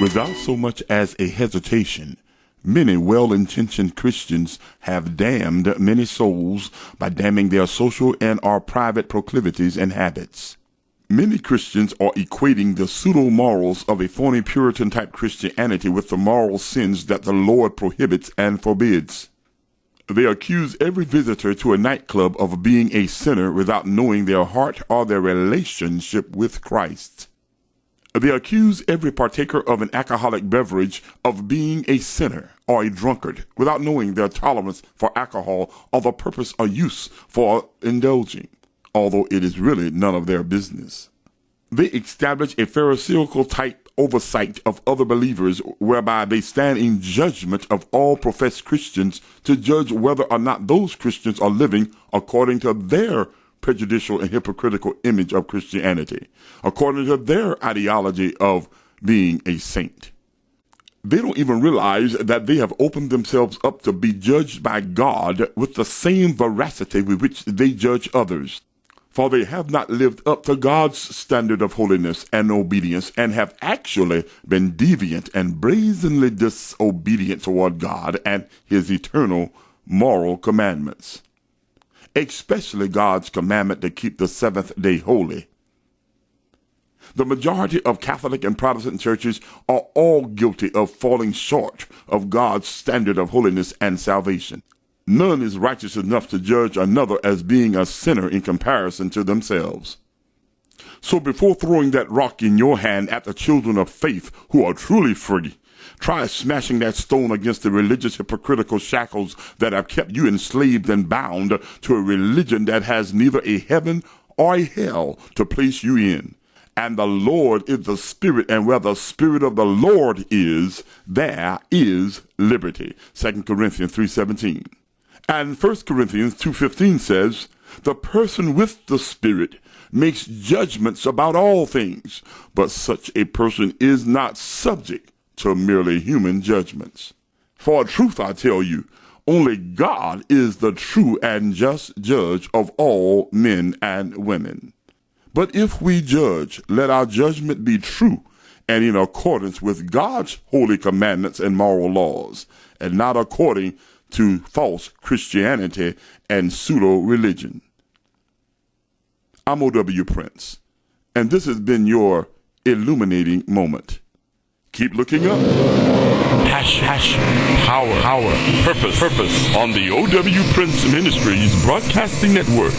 Without so much as a hesitation, many well-intentioned Christians have damned many souls by damning their social and or private proclivities and habits. Many Christians are equating the pseudo-morals of a phony Puritan-type Christianity with the moral sins that the Lord prohibits and forbids. They accuse every visitor to a nightclub of being a sinner without knowing their heart or their relationship with Christ. They accuse every partaker of an alcoholic beverage of being a sinner or a drunkard without knowing their tolerance for alcohol or the purpose or use for indulging, although it is really none of their business. They establish a Pharisaical-type oversight of other believers whereby they stand in judgment of all professed Christians to judge whether or not those Christians are living according to their prejudicial and hypocritical image of Christianity, according to their ideology of being a saint. They don't even realize that they have opened themselves up to be judged by God with the same veracity with which they judge others. For they have not lived up to God's standard of holiness and obedience, and have actually been deviant and brazenly disobedient toward God and his eternal moral commandments, especially God's commandment to keep the seventh day holy. The majority of Catholic and Protestant churches are all guilty of falling short of God's standard of holiness and salvation. None is righteous enough to judge another as being a sinner in comparison to themselves. So before throwing that rock in your hand at the children of faith who are truly free, try smashing that stone against the religious hypocritical shackles that have kept you enslaved and bound to a religion that has neither a heaven or a hell to place you in. And the Lord is the Spirit, and where the Spirit of the Lord is, there is liberty. 2 Corinthians 3:17. And 1 Corinthians 2:15 says, the person with the Spirit makes judgments about all things, but such a person is not subject to merely human judgments. For a truth I tell you, only God is the true and just judge of all men and women. But if we judge, let our judgment be true and in accordance with God's holy commandments and moral laws, and not according to false Christianity and pseudo-religion. I'm O.W. Prince, and this has been your illuminating moment. Keep looking up. Passion, power, purpose on the O.W. Prince Ministries Broadcasting Network.